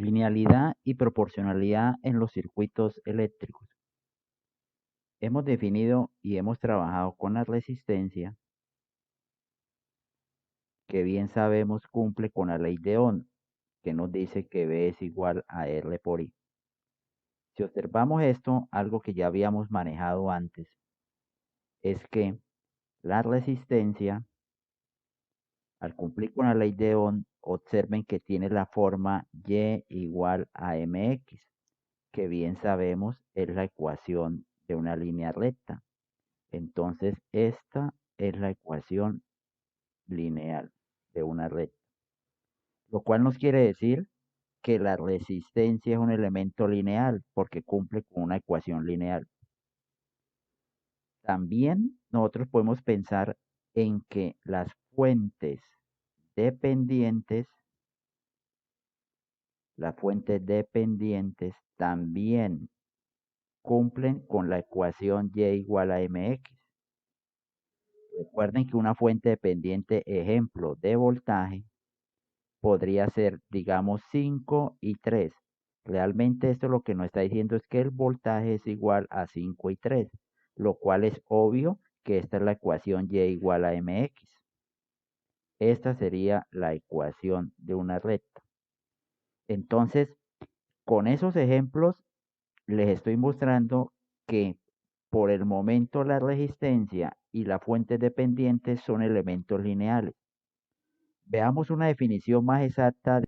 Linealidad y proporcionalidad en los circuitos eléctricos. Hemos definido y hemos trabajado con la resistencia, que bien sabemos cumple con la ley de Ohm, que nos dice que V es igual a R por I. Si observamos esto, algo que ya habíamos manejado antes, es que la resistencia, al cumplir con la ley de Ohm, observen que tiene la forma Y igual a MX, que bien sabemos es la ecuación de una línea recta. Entonces, esta es la ecuación lineal de una recta, lo cual nos quiere decir que la resistencia es un elemento lineal porque cumple con una ecuación lineal. También nosotros podemos pensar en que las fuentes dependientes, también cumplen con la ecuación Y igual a MX. Recuerden que una fuente dependiente, ejemplo de voltaje, podría ser, digamos, 5 y 3. Realmente esto lo que nos está diciendo es que el voltaje es igual a 5 y 3, lo cual es obvio que esta es la ecuación Y igual a MX. Esta sería la ecuación de una recta. Entonces, con esos ejemplos, les estoy mostrando que por el momento la resistencia y la fuente dependiente son elementos lineales. Veamos una definición más exacta.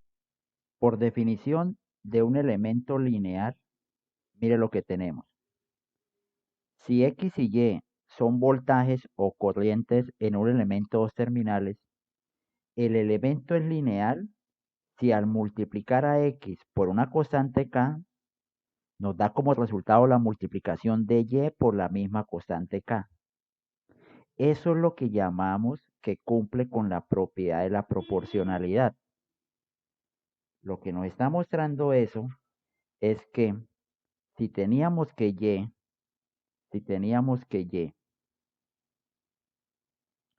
Por definición de un elemento lineal, mire lo que tenemos. Si X y Y son voltajes o corrientes en un elemento o dos terminales, el elemento es lineal si al multiplicar a X por una constante K, nos da como resultado la multiplicación de Y por la misma constante K. Eso es lo que llamamos que cumple con la propiedad de la proporcionalidad. Lo que nos está mostrando eso es que si teníamos que Y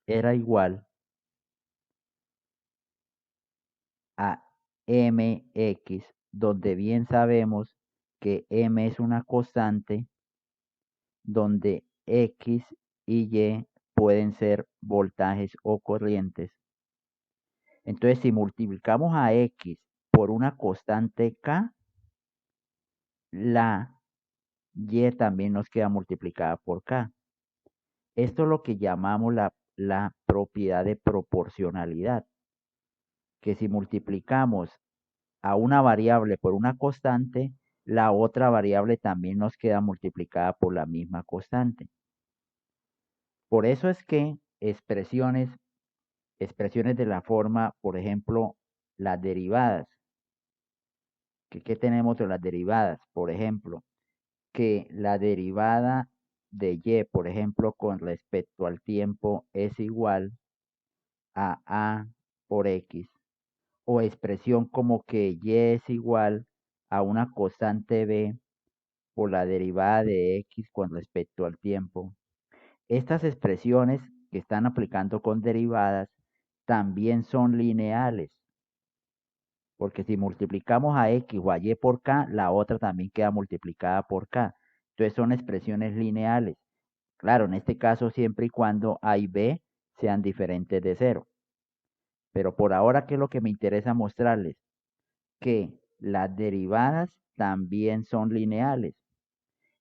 era igual a mx, donde bien sabemos que m es una constante, donde x y y pueden ser voltajes o corrientes. Entonces, si multiplicamos a x por una constante k, la y también nos queda multiplicada por k. Esto es lo que llamamos la propiedad de proporcionalidad, que si multiplicamos a una variable por una constante, la otra variable también nos queda multiplicada por la misma constante. Por eso es que expresiones de la forma, por ejemplo, las derivadas. ¿Qué tenemos de las derivadas? Por ejemplo, que la derivada de y, por ejemplo, con respecto al tiempo es igual a por x, o expresión como que y es igual a una constante b por la derivada de x con respecto al tiempo. Estas expresiones que están aplicando con derivadas también son lineales, porque si multiplicamos a x o a y por k, la otra también queda multiplicada por k. Entonces son expresiones lineales. Claro, en este caso siempre y cuando a y b sean diferentes de 0. Pero por ahora, ¿qué es lo que me interesa mostrarles? Que las derivadas también son lineales.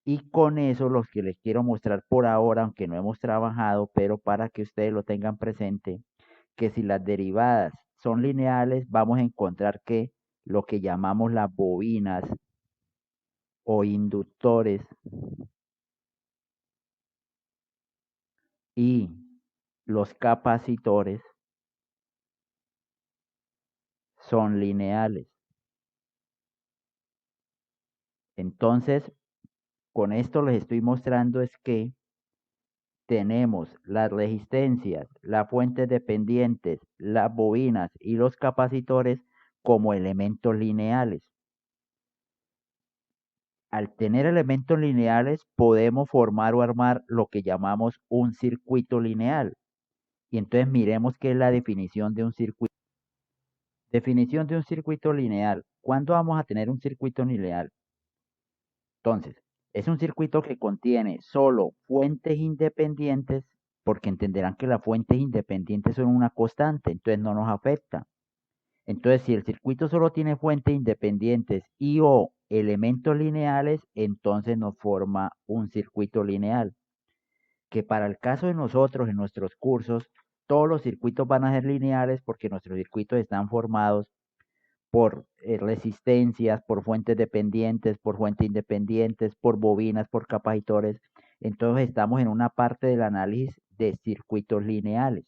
Y con eso los que les quiero mostrar por ahora, aunque no hemos trabajado, pero para que ustedes lo tengan presente, que si las derivadas son lineales, vamos a encontrar que lo que llamamos las bobinas o inductores y los capacitores son lineales. Entonces, con esto les estoy mostrando es que tenemos las resistencias, las fuentes dependientes, las bobinas y los capacitores como elementos lineales. Al tener elementos lineales podemos formar o armar lo que llamamos un circuito lineal. Y entonces miremos qué es la definición de un circuito. Definición de un circuito lineal. ¿Cuándo vamos a tener un circuito lineal? Entonces, es un circuito que contiene solo fuentes independientes, porque entenderán que las fuentes independientes son una constante, entonces no nos afecta. Entonces, si el circuito solo tiene fuentes independientes y o elementos lineales, entonces nos forma un circuito lineal. Que para el caso de nosotros, en nuestros cursos, todos los circuitos van a ser lineales porque nuestros circuitos están formados por resistencias, por fuentes dependientes, por fuentes independientes, por bobinas, por capacitores. Entonces estamos en una parte del análisis de circuitos lineales.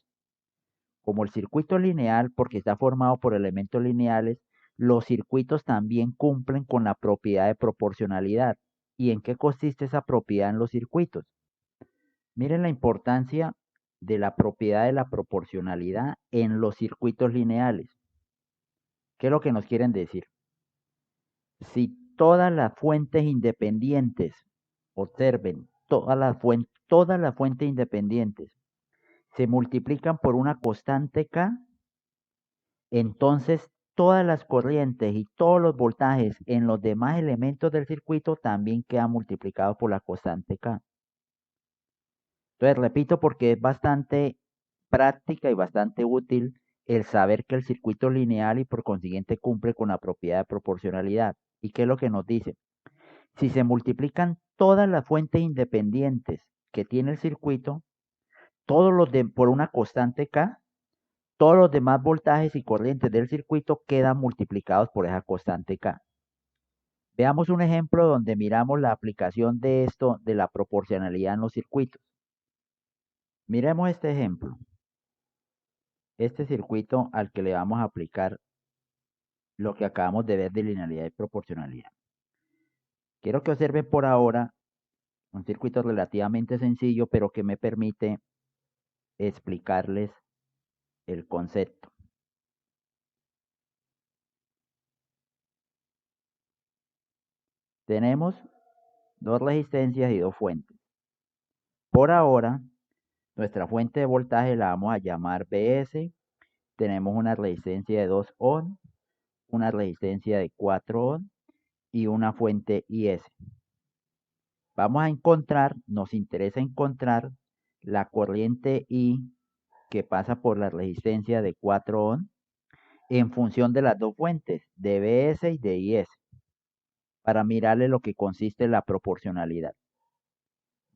Como el circuito lineal, porque está formado por elementos lineales, los circuitos también cumplen con la propiedad de proporcionalidad. ¿Y en qué consiste esa propiedad en los circuitos? Miren la importancia de la propiedad de la proporcionalidad en los circuitos lineales. ¿Qué es lo que nos quieren decir? Si todas las fuentes independientes, observen, todas las fuentes independientes se multiplican por una constante K, entonces todas las corrientes y todos los voltajes en los demás elementos del circuito también quedan multiplicados por la constante K. Entonces, repito, porque es bastante práctica y bastante útil el saber que el circuito es lineal y por consiguiente cumple con la propiedad de proporcionalidad. ¿Y qué es lo que nos dice? Si se multiplican todas las fuentes independientes que tiene el circuito, por una constante K, todos los demás voltajes y corrientes del circuito quedan multiplicados por esa constante K. Veamos un ejemplo donde miramos la aplicación de esto de la proporcionalidad en los circuitos. Miremos este ejemplo. Este circuito al que le vamos a aplicar lo que acabamos de ver de linealidad y proporcionalidad. Quiero que observen por ahora un circuito relativamente sencillo, pero que me permite explicarles el concepto. Tenemos dos resistencias y dos fuentes. Por ahora, nuestra fuente de voltaje la vamos a llamar BS. Tenemos una resistencia de 2 ohm, una resistencia de 4 ohm y una fuente IS. Vamos a encontrar, nos interesa encontrar la corriente I que pasa por la resistencia de 4 ohm en función de las dos fuentes, de BS y de IS, para mirarle lo que consiste la proporcionalidad.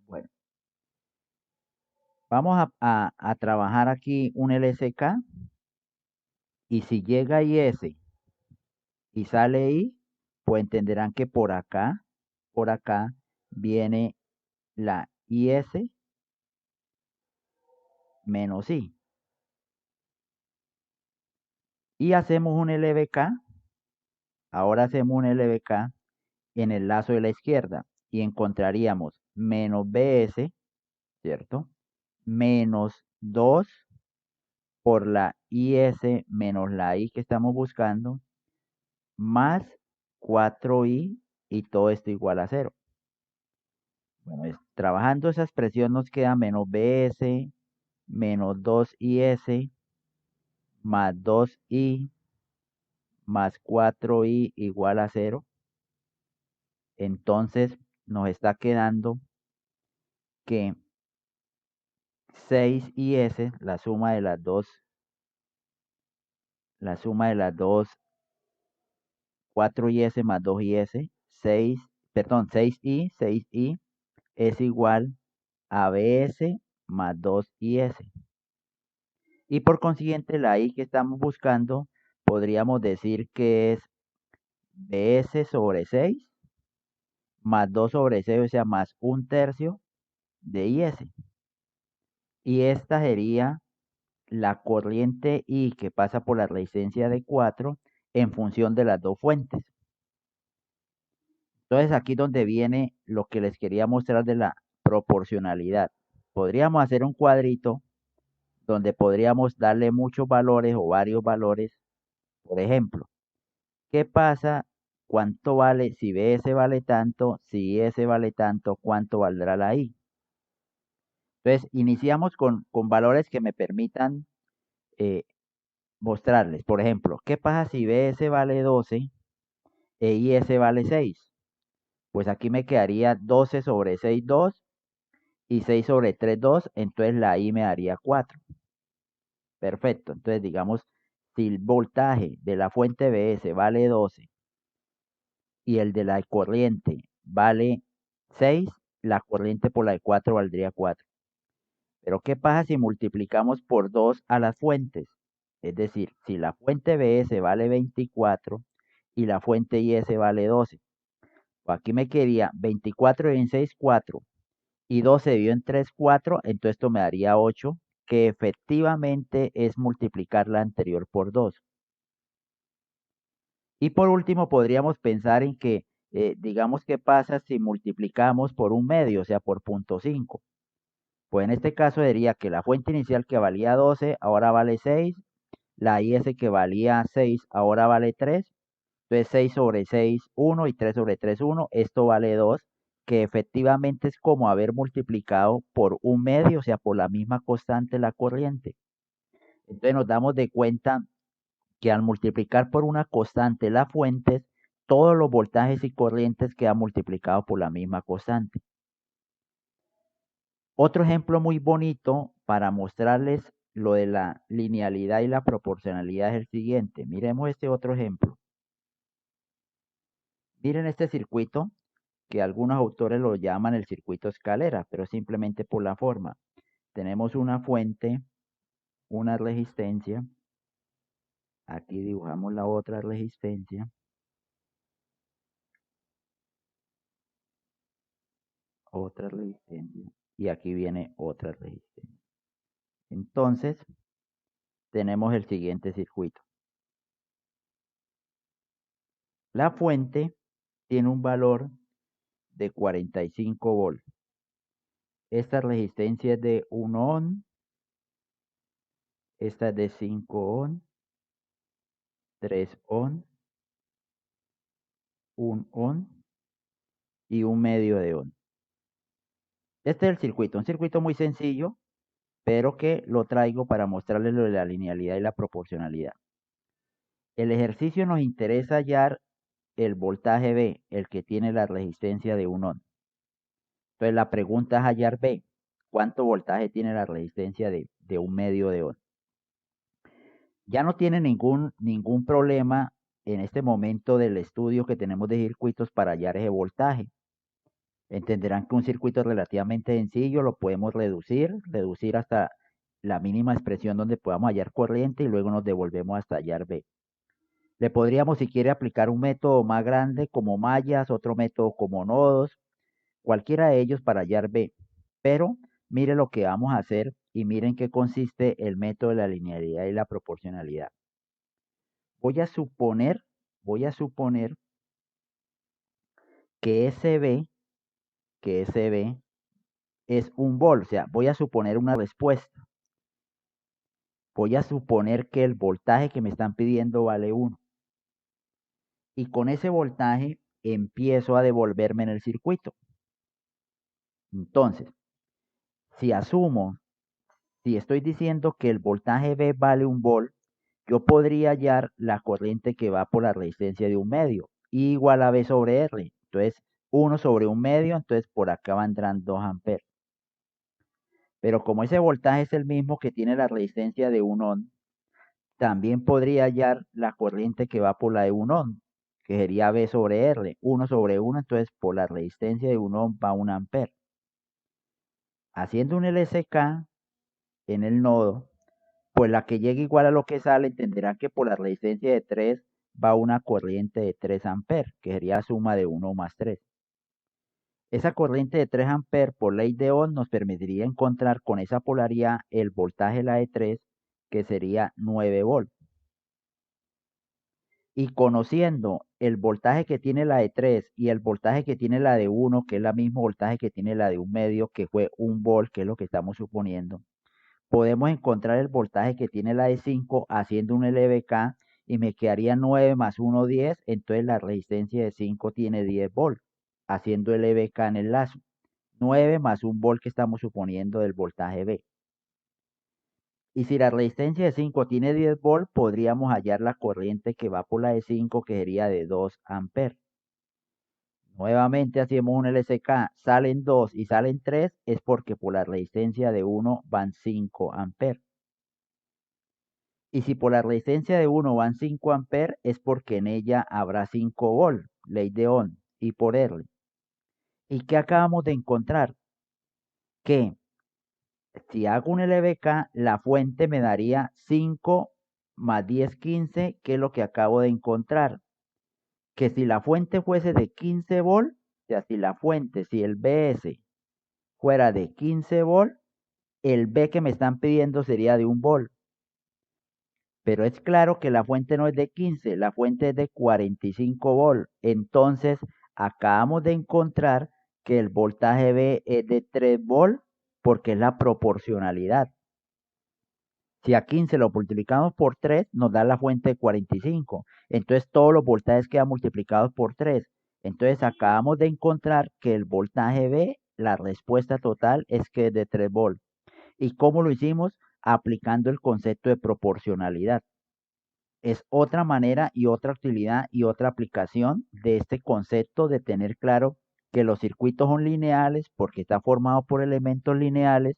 Bueno, vamos a trabajar aquí un LSK y si llega IS y sale I, pues entenderán que por acá viene la IS menos I. Y hacemos un LBK, ahora hacemos un LBK en el lazo de la izquierda y encontraríamos menos BS, ¿cierto? Menos 2 por la IS menos la I que estamos buscando, más 4I y todo esto igual a 0. Bueno, trabajando esa expresión nos queda menos BS menos 2IS más 2I más 4I igual a 0. Entonces nos está quedando que 6IS, la suma de las dos, 4IS más 2IS, 6I es igual a BS más 2IS. Y por consiguiente, la I que estamos buscando, podríamos decir que es BS sobre 6 más 2 sobre 6, o sea, más 1/3 de IS. Y esta sería la corriente I que pasa por la resistencia de 4 en función de las dos fuentes. Entonces aquí donde viene lo que les quería mostrar de la proporcionalidad. Podríamos hacer un cuadrito donde podríamos darle muchos valores o varios valores. Por ejemplo, ¿qué pasa? ¿Cuánto vale? Si BS vale tanto, si S vale tanto, ¿cuánto valdrá la I? Entonces, iniciamos con valores que me permitan mostrarles. Por ejemplo, ¿qué pasa si BS vale 12 e IS vale 6. Pues aquí me quedaría 12 sobre 6, 2 y 6 sobre 3, 2. Entonces la I me daría 4. Perfecto. Entonces digamos, si el voltaje de la fuente BS vale 12 y el de la corriente vale 6, la corriente por la de 4 valdría 4. Pero ¿qué pasa si multiplicamos por 2 a las fuentes? Es decir, si la fuente BS vale 24 y la fuente IS vale 12. Pues aquí me quedaría 24 en 6, 4. Y 12 dividido en 3, 4. Entonces esto me daría 8, que efectivamente es multiplicar la anterior por 2. Y por último, podríamos pensar en que, digamos, ¿qué pasa si multiplicamos por un medio, o sea, por 0.5? Pues en este caso diría que la fuente inicial que valía 12 ahora vale 6, la IS que valía 6 ahora vale 3, entonces 6 sobre 6, 1 y 3 sobre 3, 1, esto vale 2, que efectivamente es como haber multiplicado por un medio, o sea, por la misma constante la corriente. Entonces nos damos de cuenta que al multiplicar por una constante las fuentes, todos los voltajes y corrientes quedan multiplicados por la misma constante. Otro ejemplo muy bonito para mostrarles lo de la linealidad y la proporcionalidad es el siguiente. Miremos este otro ejemplo. Miren este circuito que algunos autores lo llaman el circuito escalera, pero simplemente por la forma. Tenemos una fuente, una resistencia. Aquí dibujamos la otra resistencia. Otra resistencia. Y aquí viene otra resistencia. Entonces, tenemos el siguiente circuito. La fuente tiene un valor de 45 volts. Esta resistencia es de 1 ohm, esta es de 5 ohm, 3 ohm, 1 ohm y un medio de ohm. Este es el circuito, un circuito muy sencillo, pero que lo traigo para mostrarles lo de la linealidad y la proporcionalidad. El ejercicio nos interesa hallar el voltaje B, el que tiene la resistencia de 1 ohm. Entonces la pregunta es hallar B. ¿Cuánto voltaje tiene la resistencia de un medio de ohm? Ya no tiene ningún problema en este momento del estudio que tenemos de circuitos para hallar ese voltaje. Entenderán que un circuito relativamente sencillo lo podemos reducir hasta la mínima expresión donde podamos hallar corriente y luego nos devolvemos hasta hallar B. Le podríamos, si quiere, aplicar un método más grande como mallas, otro método como nodos, cualquiera de ellos para hallar B. Pero mire lo que vamos a hacer y miren qué consiste el método de la linealidad y la proporcionalidad. Voy a suponer, voy a suponer que SB es un volt, o sea, voy a suponer una respuesta. Voy a suponer que el voltaje que me están pidiendo vale 1. Y con ese voltaje empiezo a devolverme en el circuito. Entonces, si asumo, si estoy diciendo que el voltaje B vale 1 volt, yo podría hallar la corriente que va por la resistencia de un medio, I igual a B sobre R. Entonces, 1 sobre un medio, entonces por acá vendrán 2 amperes. Pero como ese voltaje es el mismo que tiene la resistencia de 1 ohm, también podría hallar la corriente que va por la de 1 ohm, que sería B sobre R, 1 sobre 1, entonces por la resistencia de 1 ohm va 1 amper. Haciendo un LSK en el nodo, pues la que llegue igual a lo que sale, entenderán que por la resistencia de 3 va una corriente de 3 amperes, que sería la suma de 1 más 3. Esa corriente de 3 amperes por ley de Ohm nos permitiría encontrar con esa polaridad el voltaje de la de 3, que sería 9 volts. Y conociendo el voltaje que tiene la de 3 y el voltaje que tiene la de 1, que es el mismo voltaje que tiene la de un medio, que fue 1 volt, que es lo que estamos suponiendo, podemos encontrar el voltaje que tiene la de 5 haciendo un LVK y me quedaría 9 más 1, 10. Entonces la resistencia de 5 tiene 10 volts, haciendo LVK en el lazo. 9 más 1 volt que estamos suponiendo del voltaje B. Y si la resistencia de 5 tiene 10 volts, podríamos hallar la corriente que va por la de 5, que sería de 2 amperes. Nuevamente hacemos un LCK, salen 2 y salen 3, es porque por la resistencia de 1 van 5 amperes. Y si por la resistencia de 1 van 5 amperes, es porque en ella habrá 5 volts, ley de Ohm, y por R. ¿Y qué acabamos de encontrar? Que si hago un LBK, la fuente me daría 5 más 10, 15, que es lo que acabo de encontrar. Que si la fuente fuese de 15 volts, o sea, si el BS fuera de 15 volts, el B que me están pidiendo sería de 1 volt. Pero es claro que la fuente no es de 15, la fuente es de 45 volts. Entonces, acabamos de encontrar que el voltaje B es de 3 volts porque es la proporcionalidad. Si a 15 lo multiplicamos por 3, nos da la fuente de 45. Entonces, todos los voltajes quedan multiplicados por 3. Entonces, acabamos de encontrar que el voltaje B, la respuesta total es que es de 3 volts. ¿Y cómo lo hicimos? Aplicando el concepto de proporcionalidad. Es otra manera y otra utilidad y otra aplicación de este concepto de tener claro que los circuitos son lineales porque está formado por elementos lineales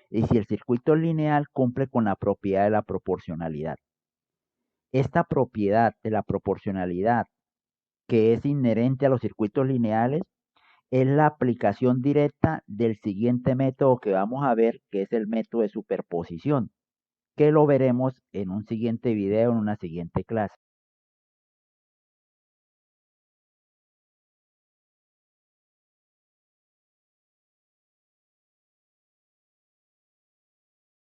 y si el circuito es lineal cumple con la propiedad de la proporcionalidad. Esta propiedad de la proporcionalidad que es inherente a los circuitos lineales es la aplicación directa del siguiente método que vamos a ver, que es el método de superposición, que lo veremos en un siguiente video, en una siguiente clase.